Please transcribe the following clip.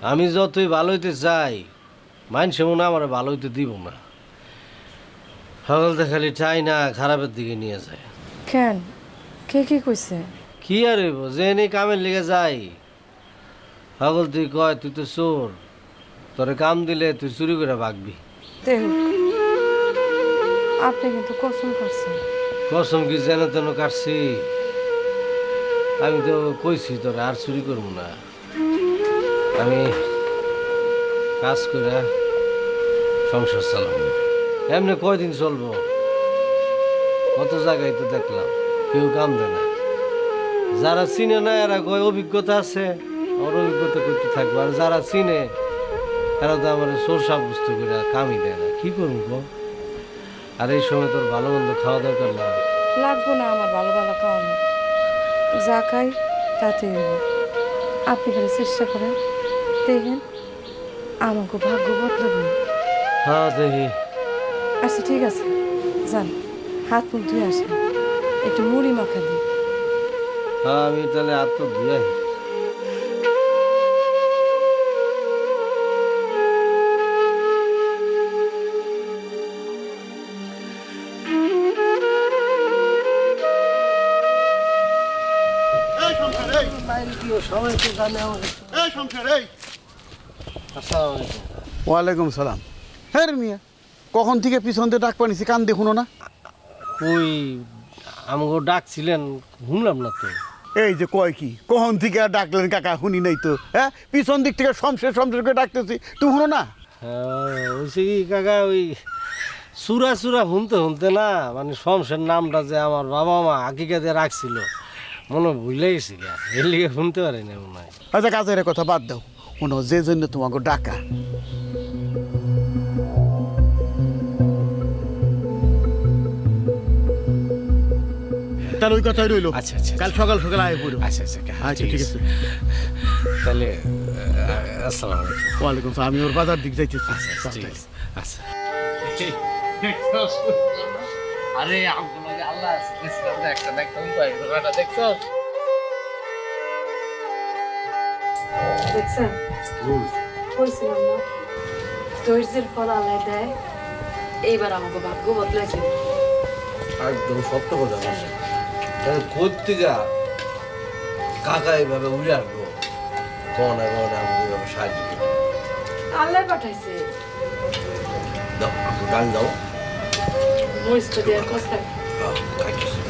আমি যতই ভালো হইতে চাই মানুষে মনে হয় আমার ভালো হইতে দিব না। সকলতে খালি চাই না খারাপের দিকে নিয়ে যায়। কেন কে কি কইছে? কি আর হইব, যে নেই কামের লেগে যাই সকল তুই কয় তুই তো চোর, তোরে কাম দিলে তুই চুরি করে ভাগবি। দেখ আপনি কিন্তু কসম করছেন। কসম কি যেন তেন কাটছি? আমি তো কইছি তোরে আর চুরি করবো না। আমি কাজ করে সংসার চালাবো। এমনি কয়দিন চলবো? কত জায়গায় তো দেখলাম কেউ কাম দেয় না। যারা চিনে না এরা কয় অভিজ্ঞতা আছে, ওর অভিজ্ঞতা করতে থাকবো। আর যারা চিনে এরা তো আমার চোর সাব্যস্ত করে কামই দেয় না। কি করবো গো? আর এই সময় তোর ভালো মন্দ খাওয়া দরকার না। লাগবো না আমার ভালো ভালো খাওয়ানো, যা খাই তাতে হইব। আপনি খালি চেষ্টা করেন, দেখেন আমাকে ভাগ্য বদলাবে। হ্যাঁ দেখি। আচ্ছা ঠিক আছে, যান হাত মুখ ধুয়ে আসেন, একটু মুড়ি মাখা দিই। হ্যাঁ আমি তাহলে আর তো ধুয়ে সবাই তো জানে আমার। আসসালামু আলাইকুম। ওয়ালাইকুম সালাম। হ্যাঁ রে মিয়া, কখন থেকে পিছন দিয়ে ডাক পানিছি, কান দেখুনো না? ওই আমাকে ডাকছিলেন, শুনলাম না তো। এই যে কয় কি, কখন থেকে আর ডাকলেন কাকা, শুনি নাই তো। হ্যাঁ, পিছন দিক থেকে শমশের শমশের করে ডাকতেছি, তুমি শুনো না? হ্যাঁ হয়েছে কি কাকা, ওই সুরা সুরা শুনতে শুনতে না, মানে শমশের নামটা যে আমার বাবা মা হাকিকাতে রাখছিল মনে ভুলে গেছি গা, এর লিগে শুনতে পারি না মনে হয়। আচ্ছা কাজের কথা বাদ দাও, শোনো যে জন্য তোমাকে ডাকা। তাহলে ওই কথাই রইলো। আচ্ছা আচ্ছা কাল সকাল সকাল আয় পড়ো। আচ্ছা আচ্ছা আচ্ছা ঠিক আছে। তাহলে আসসালামু আলাইকুম। ওয়ালাইকুম সালাম। আমি ওর বাজার দিক যাইতেছি। ঠিক আছে আচ্ছা। আরে আমগুলো যে আল্লাহ আছে দেখছিলাম যে একটা দেখতাম কই ঘোড়াটা দেখছো? দেখছেন কইছিলাম না, ধৈর্যের ফল আল্লাহ দেয়। এইবার আমাকে ভাগ্য বদলাইছে। একদম সত্য কথা বলছি। করতে যা কাকা এইভাবে উড়ে আসবো, গহনা গহনা আমি এইভাবে সাহায্য করবো। আল্লাহ পাঠাইছে। দাও আপনি ডাল দাও। মরিচটা দেওয়ার কথা। খাইতেছি।